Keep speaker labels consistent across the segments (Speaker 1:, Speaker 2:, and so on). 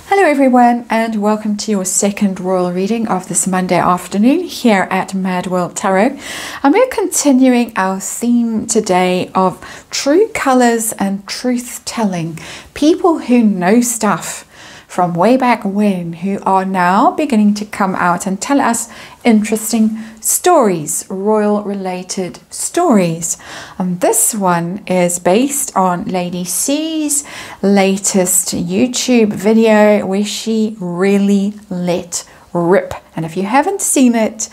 Speaker 1: Hello everyone, and welcome to your second royal reading of this Monday afternoon here at Mad World Tarot. And we're continuing our theme today of true colors and truth telling. People who know stuff from way back when, who are now beginning to come out and tell us interesting stories, royal related stories. And this one is based on Lady C's latest YouTube video where she really let rip. And if you haven't seen it,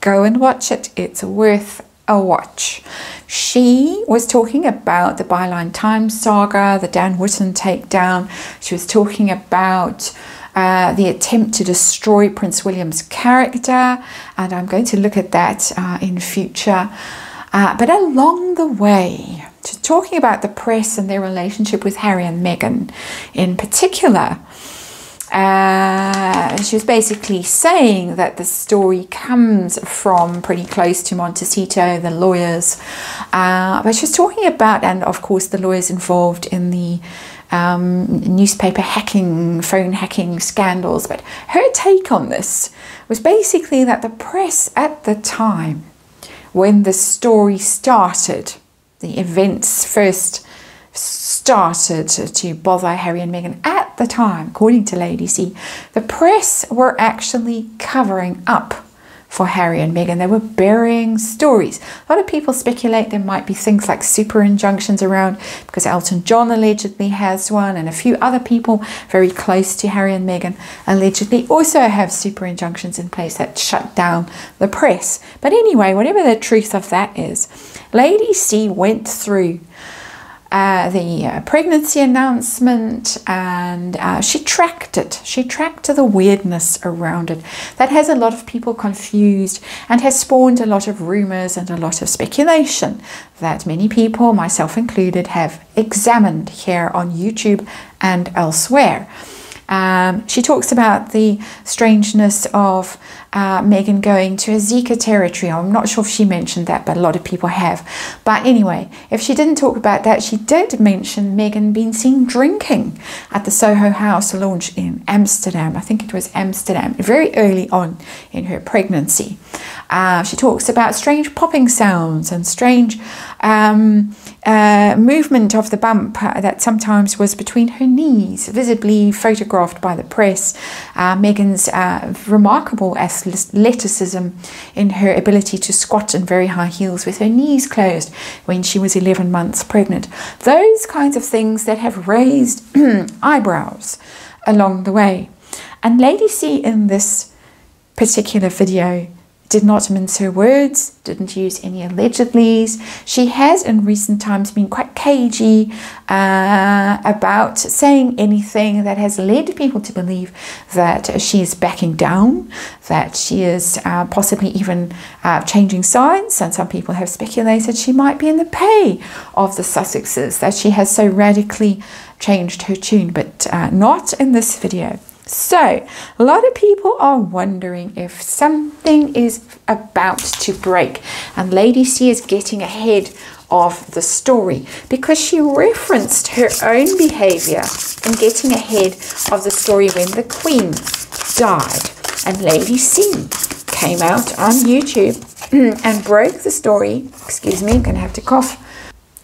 Speaker 1: go and watch it. It's worth a watch. She was talking about the Byline Time saga, the Dan Wootton takedown. She was talking about the attempt to destroy Prince William's character, and I'm going to look at that in future. But along the way, to talking about the press and their relationship with Harry and Meghan in particular, she was basically saying that the story comes from pretty close to Montecito, the lawyers, but she was talking about, and of course the lawyers involved in the newspaper hacking, phone hacking scandals. But her take on this was basically that the press at the time when the story started, the events first started to bother Harry and Meghan at the time, according to Lady C, the press were actually covering up for Harry and Meghan. They were burying stories. A lot of people speculate there might be things like super injunctions around because Elton John allegedly has one, and a few other people very close to Harry and Meghan allegedly also have super injunctions in place that shut down the press. But anyway, whatever the truth of that is, Lady C went through the pregnancy announcement, and she tracked it. She tracked the weirdness around it that has a lot of people confused and has spawned a lot of rumors and a lot of speculation that many people, myself included, have examined here on YouTube and elsewhere. She talks about the strangeness of Meghan going to a Zika territory. I'm not sure if she mentioned that, but a lot of people have. But anyway, if she didn't talk about that, she did mention Meghan being seen drinking at the Soho House launch in Amsterdam. I think it was Amsterdam, very early on in her pregnancy. She talks about strange popping sounds and strange movement of the bump that sometimes was between her knees, visibly photographed by the press. Meghan's remarkable athleticism in her ability to squat in very high heels with her knees closed when she was 11 months pregnant. Those kinds of things that have raised eyebrows along the way. And Lady C in this particular video did not mince her words, didn't use any allegedlys. She has in recent times been quite cagey about saying anything that has led people to believe that she is backing down, that she is possibly even changing sides, and some people have speculated she might be in the pay of the Sussexes, that she has so radically changed her tune, but not in this video. So, a lot of people are wondering if something is about to break, and Lady C is getting ahead of the story because she referenced her own behavior in getting ahead of the story when the Queen died. And Lady C came out on YouTube and broke the story. Excuse me, I'm going to have to cough.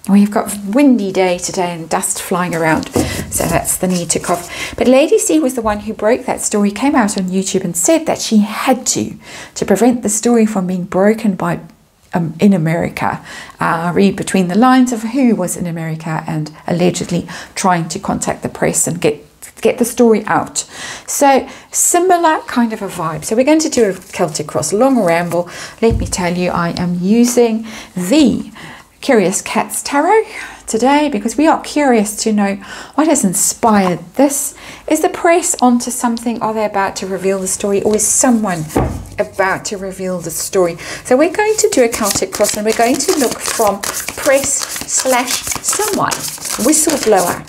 Speaker 1: We've got a windy day today and dust flying around, so that's the need to cough. But Lady C was the one who broke that story, came out on YouTube and said that she had to prevent the story from being broken by in America. Read between the lines of who was in America and allegedly trying to contact the press and get the story out. So similar kind of a vibe. So we're going to do a Celtic Cross long ramble. Let me tell you, I am using the Curious Cats Tarot today because we are curious to know what has inspired this. Is the press onto something? Are they about to reveal the story, or is someone about to reveal the story? So we're going to do a Celtic Cross, and we're going to look from press/someone, whistleblower.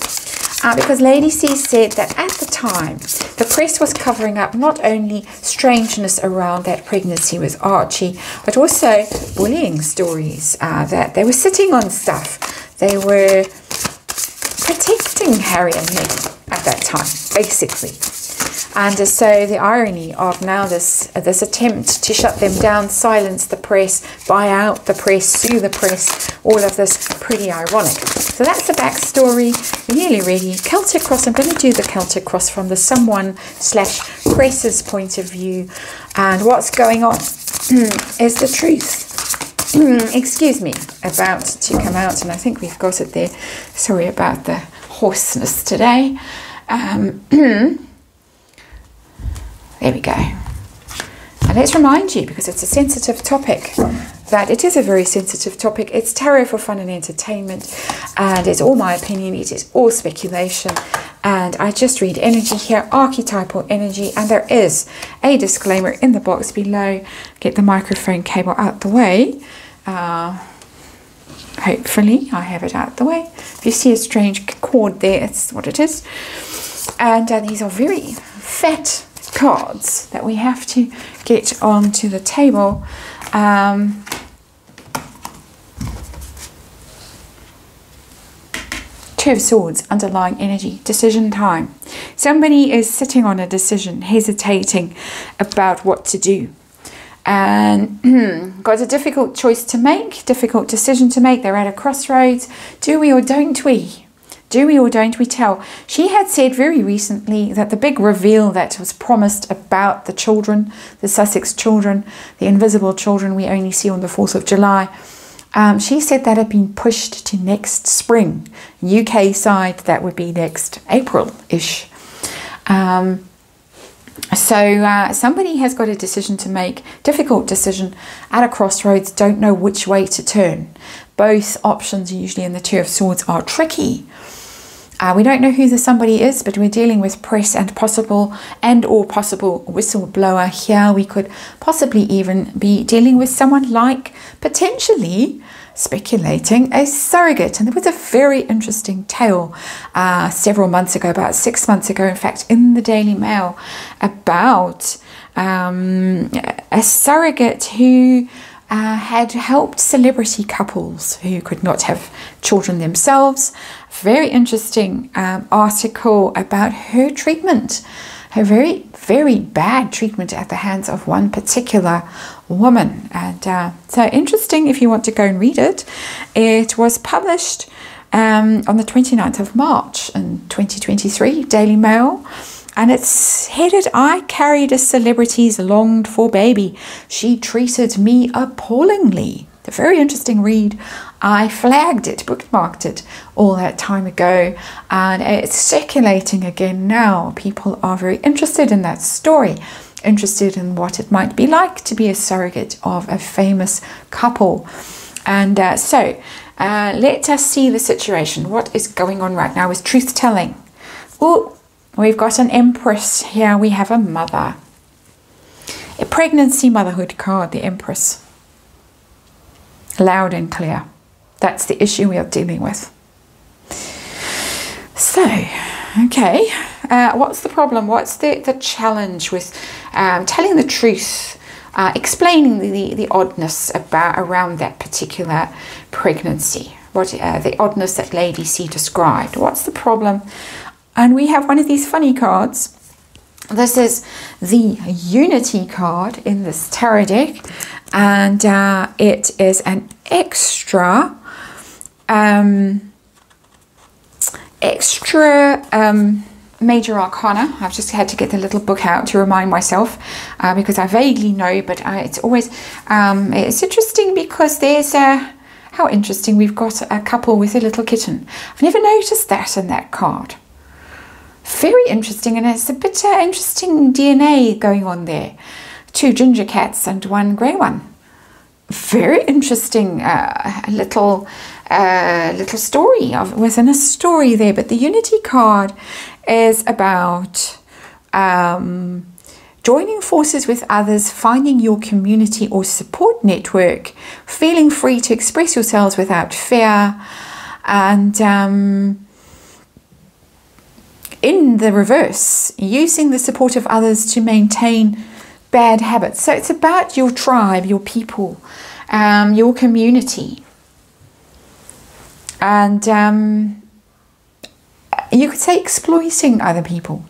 Speaker 1: Because Lady C said that at the time, the press was covering up not only strangeness around that pregnancy with Archie, but also bullying stories, that they were sitting on stuff. They were protecting Harry and Meghan. at that time, basically. And so the irony of now this attempt to shut them down, silence the press, buy out the press, sue the press, all of this, pretty ironic. So that's the backstory. We're nearly ready. Celtic cross. I'm going to do the Celtic cross from the someone/press's point of view. And what's going on is the truth. Excuse me, about to come out, and I think we've got it there. Sorry about the hoarseness today. There we go. And let's remind you, because it's a sensitive topic, that it is a very sensitive topic. It's tarot for fun and entertainment, and it's all my opinion. It is all speculation, and I just read energy here, archetypal energy, and there is a disclaimer in the box below. Get the microphone cable out the way. Hopefully I have it out the way. If you see a strange cord there, it's what it is. And these are very fat cards that we have to get onto the table. Two of Swords, underlying energy, decision time. Somebody is sitting on a decision, hesitating about what to do, and got a difficult choice to make, difficult decision to make. They're at a crossroads. Do we or don't we? Do we or don't we tell? She had said very recently that the big reveal that was promised about the children, the Sussex children, the invisible children we only see on the 4th of July, she said that had been pushed to next spring. UK side, that would be next April-ish. So somebody has got a decision to make, difficult decision, at a crossroads, don't know which way to turn. Both options, usually in the Two of Swords, are tricky. We don't know who the somebody is, but we're dealing with press and possible whistleblower here. We could possibly even be dealing with someone like, potentially, speculating, a surrogate. And there was a very interesting tale several months ago, about 6 months ago, in fact, in the Daily Mail, about a surrogate who had helped celebrity couples who could not have children themselves. Very interesting article about her treatment, her very, very bad treatment at the hands of one particular woman. And so interesting if you want to go and read it. It was published on the 29th of March in 2023, Daily Mail. And it's headed, I carried a celebrity's longed for baby. She treated me appallingly. A very interesting read. I flagged it, bookmarked it all that time ago, and it's circulating again now. People are very interested in that story, interested in what it might be like to be a surrogate of a famous couple. And so let us see the situation. What is going on right now is truth-telling. Oh, we've got an Empress here. We have a mother. A pregnancy motherhood card, the Empress. Loud and clear. That's the issue we are dealing with. So, okay. What's the problem? What's the challenge with telling the truth, explaining the oddness around that particular pregnancy? What the oddness that Lady C described. What's the problem? And we have one of these funny cards. This is the Unity card in this tarot deck, and it is an extra major arcana. I've just had to get the little book out to remind myself because I vaguely know, but it's always it's interesting because there's how interesting, we've got a couple with a little kitten. I've never noticed that in that card. Very interesting, and it's a bit interesting DNA going on there. 2 ginger cats and 1 grey one. Very interesting little story within a story there. But the Unity card is about joining forces with others, finding your community or support network, feeling free to express yourselves without fear, and in the reverse, using the support of others to maintain bad habits. So it's about your tribe, your people, your community. And you could say exploiting other people.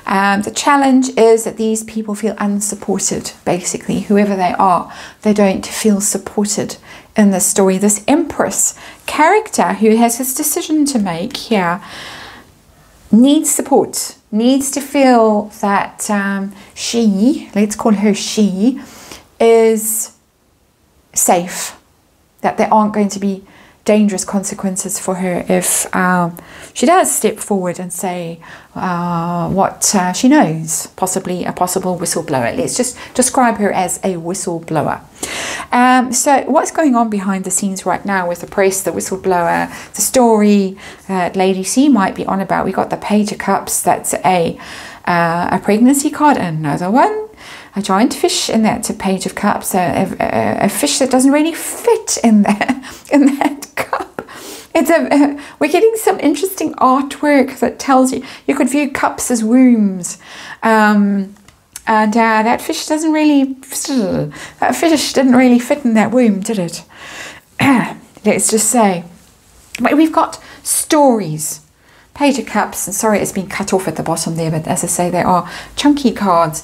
Speaker 1: The challenge is that these people feel unsupported, basically, whoever they are. They don't feel supported in this story. This Empress character who has this decision to make here needs support, needs to feel that she, let's call her she, is safe, that there aren't going to be dangerous consequences for her if she does step forward and say what she knows, possibly a possible whistleblower. Let's just describe her as a whistleblower. So what's going on behind the scenes right now with the press, the whistleblower, the story that Lady C might be on about? We got the Page of Cups. That's a pregnancy card. Another one, a giant fish, and that's a Page of Cups. A fish that doesn't really fit in that cup. It's we're getting some interesting artwork that tells you could view cups as wombs. And that fish doesn't really, that fish didn't really fit in that womb, did it? Let's just say. But we've got stories. Page of Cups, and sorry it's been cut off at the bottom there, but as I say, they are chunky cards.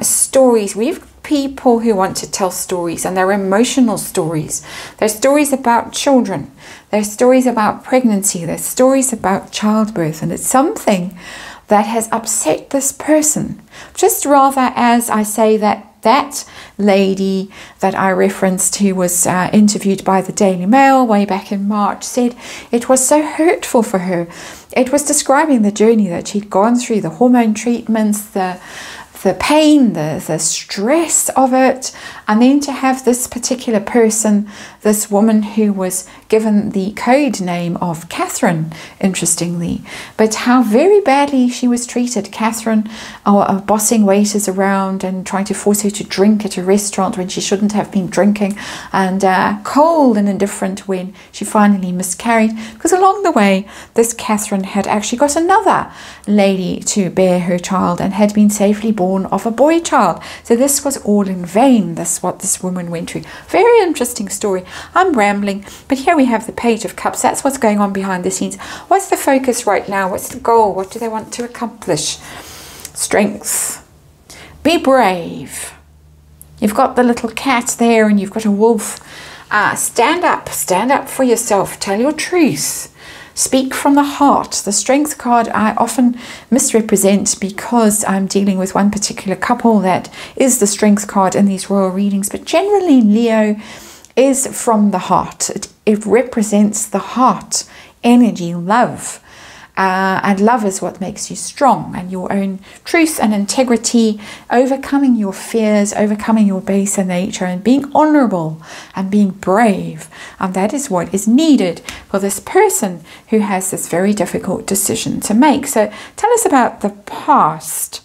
Speaker 1: Stories. We've people who want to tell stories, and they're emotional stories. They're stories about children. They're stories about pregnancy. They're stories about childbirth, and it's something that has upset this person. Just rather, as I say, that lady that I referenced, who was interviewed by the Daily Mail way back in March, said it was so hurtful for her. It was describing the journey that she'd gone through, the hormone treatments, the pain, the stress of it, and then to have this particular person, this woman who was given the code name of Catherine, interestingly, but how very badly she was treated. Catherine, bossing waiters around and trying to force her to drink at a restaurant when she shouldn't have been drinking, and cold and indifferent when she finally miscarried, because along the way this Catherine had actually got another lady to bear her child and had been safely born of a boy child. So this was all in vain, what this woman went through. Very interesting story. I'm rambling, but here we have the Page of Cups. That's what's going on behind the scenes. What's the focus right now? What's the goal? What do they want to accomplish? Strength. Be brave. You've got the little cat there, and you've got a wolf. Stand up for yourself. Tell your truth. Speak from the heart. The Strength card I often misrepresent because I'm dealing with one particular couple that is the Strength card in these royal readings. But generally, Leo is from the heart. It represents the heart, energy, love. And love is what makes you strong, and your own truth and integrity, overcoming your fears, overcoming your baser nature, and being honorable and being brave. And that is what is needed for this person who has this very difficult decision to make. So tell us about the past.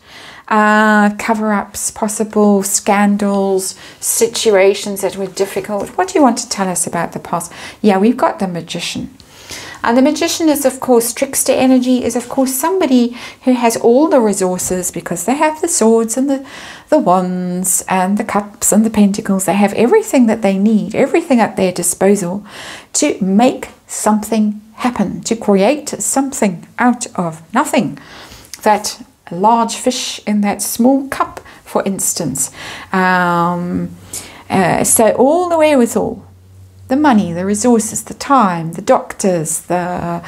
Speaker 1: Cover-ups, possible scandals, situations that were difficult. What do you want to tell us about the past? Yeah, we've got the Magician. And the Magician is, of course, trickster energy, is, of course, somebody who has all the resources because they have the swords and the wands and the cups and the pentacles. They have everything that they need, everything at their disposal to make something happen, to create something out of nothing. That large fish in that small cup, for instance. So all the wherewithal. The money, the resources, the time, the doctors, the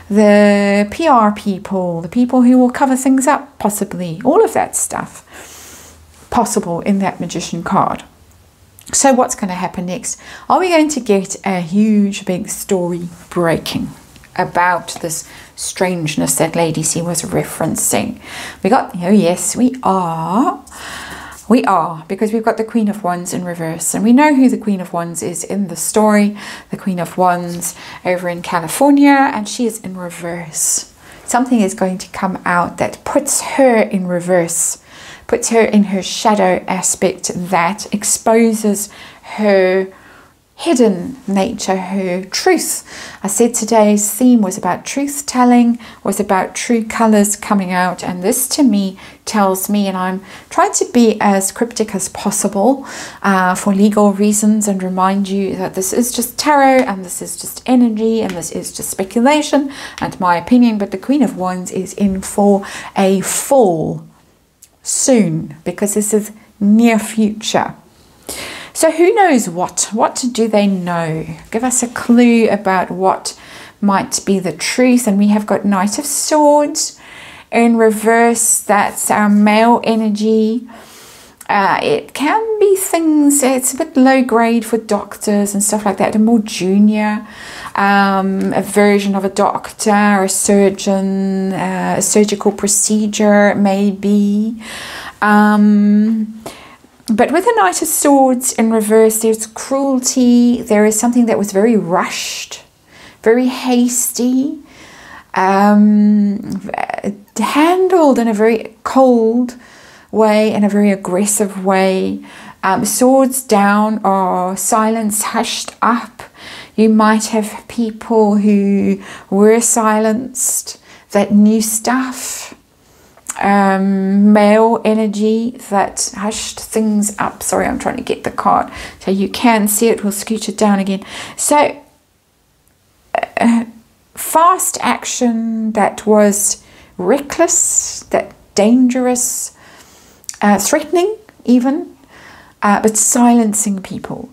Speaker 1: PR people, the people who will cover things up, possibly, all of that stuff possible in that Magician card. So what's going to happen next? Are we going to get a huge big story breaking about this strangeness that Lady C was referencing? We got, oh yes, we are. We are, because we've got the Queen of Wands in reverse, and we know who the Queen of Wands is in the story. The Queen of Wands over in California, and she is in reverse. Something is going to come out that puts her in reverse, puts her in her shadow aspect, that exposes her hidden nature, her truth. I said today's theme was about truth telling, was about true colors coming out, and this to me tells me, and I'm trying to be as cryptic as possible for legal reasons, and remind you that this is just tarot and this is just energy and this is just speculation and my opinion, but the Queen of Wands is in for a fall soon because this is near future. So who knows what? What do they know? Give us a clue about what might be the truth. And we have got Knight of Swords in reverse. That's our male energy. It can be things, it's a bit low grade for doctors and stuff like that, a more junior a version of a doctor, a surgeon, a surgical procedure maybe. But with the Knight of Swords in reverse, there's cruelty. There is something that was very rushed, very hasty, handled in a very cold way, in a very aggressive way. Swords down or silence hushed up. You might have people who were silenced that knew stuff. Male energy that hushed things up. Sorry, I'm trying to get the card so you can see it. We'll scooch it down again. So fast action that was reckless, that dangerous, threatening even, but silencing people.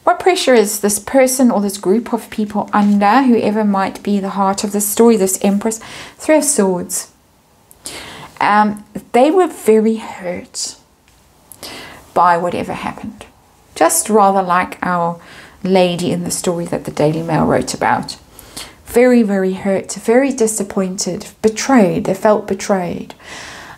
Speaker 1: What pressure is this person or this group of people under, whoever might be the heart of the story, this Empress? Three of Swords. They were very hurt by whatever happened. Just rather like our lady in the story that the Daily Mail wrote about. Very, very hurt, very disappointed, betrayed. They felt betrayed.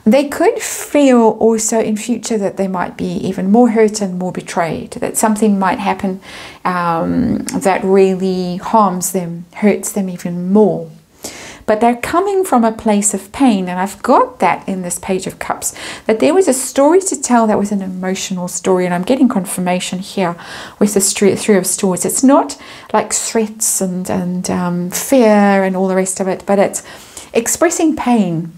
Speaker 1: They could feel also in future that they might be even more hurt and more betrayed, that something might happen that really harms them, hurts them even more. But they're coming from a place of pain, and I've got that in this Page of Cups, that there was a story to tell that was an emotional story, and I'm getting confirmation here with the Three of Swords. It's not like threats and fear and all the rest of it, but it's expressing pain,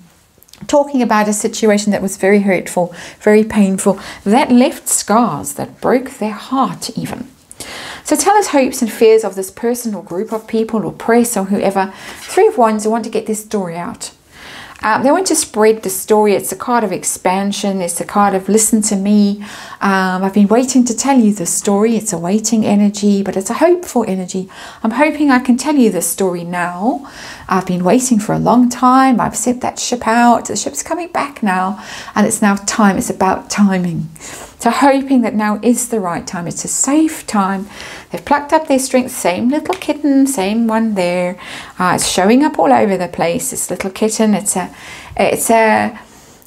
Speaker 1: talking about a situation that was very hurtful, very painful, that left scars, that broke their heart even. So tell us hopes and fears of this person or group of people or press or whoever. Three of Wands, they want to get this story out. They want to spread the story. It's a card of expansion. It's a card of listen to me. I've been waiting to tell you the story. It's a waiting energy, but it's a hopeful energy. I'm hoping I can tell you the story now. I've been waiting for a long time. I've sent that ship out. The ship's coming back now, and it's now time. It's about timing. So hoping that now is the right time. It's a safe time. They've plucked up their strength. Same little kitten, same one there. It's showing up all over the place. This little kitten. It's a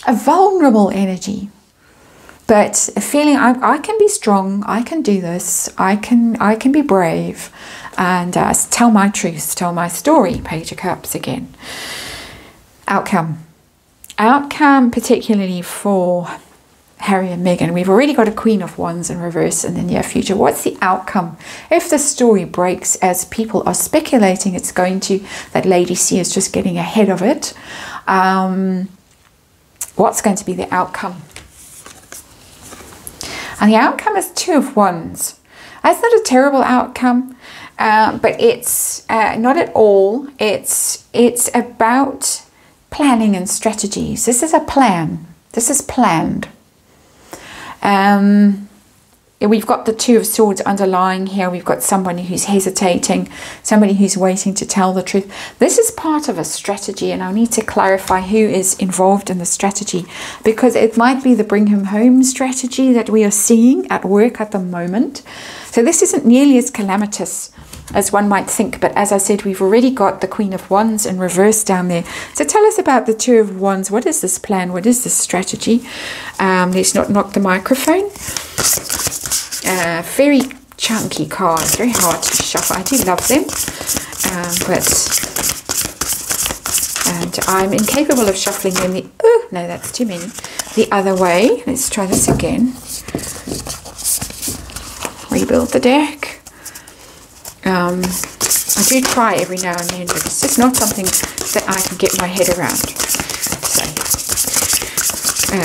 Speaker 1: vulnerable energy, but a feeling I can be strong. I can do this. I can be brave, and tell my truth. Tell my story. Page of Cups again. Outcome, particularly for Harry and Meghan. We've already got a Queen of Wands in reverse in the near future. What's the outcome if the story breaks as people are speculating it's going to? That Lady C is just getting ahead of it. What's going to be the outcome? And the outcome is Two of Wands. That's not a terrible outcome, but it's not at all. It's about planning and strategies. This is a plan. This is planned. We've got the Two of Swords underlying here. We've got somebody who's hesitating, somebody who's waiting to tell the truth. This is part of a strategy, and I need to clarify who is involved in the strategy, because it might be the bring him home strategy that we are seeing at work at the moment. So this isn't nearly as calamitous as one might think, but as I said, we've already got the Queen of Wands in reverse down there. So tell us about the Two of Wands. What is this plan? What is this strategy? Let's not knock the microphone. Very chunky cards, very hard to shuffle. I do love them, and I'm incapable of shuffling them. Oh no, that's too many. The other way. Let's try this again. Rebuild the deck. I do try every now and then, but it's just not something that I can get my head around. So,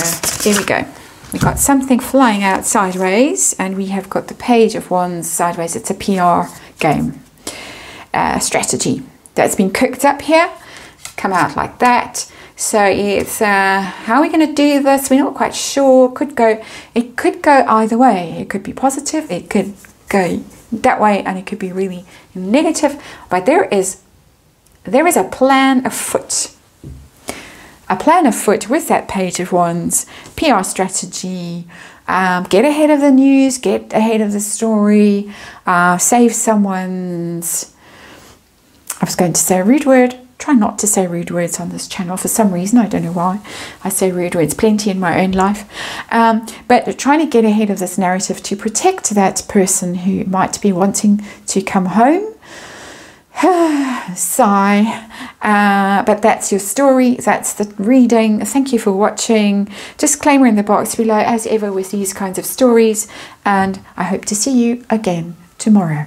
Speaker 1: there we go. We've got something flying out sideways, and we have got the Page of Wands sideways. It's a PR game strategy that's been cooked up here, come out like that. So it's how are we going to do this? We're not quite sure. It could go either way. It could be positive. It could go that way, and it could be really negative. But there is a plan afoot. A plan afoot with that Page of Wands, PR strategy, get ahead of the news, get ahead of the story, save someone's, I was going to say a rude word, try not to say rude words on this channel for some reason, I don't know why. I say rude words plenty in my own life. But trying to get ahead of this narrative to protect that person who might be wanting to come home. Sigh. But that's your story, that's the reading. Thank you for watching. Disclaimer in the box below as ever with these kinds of stories, and I hope to see you again tomorrow.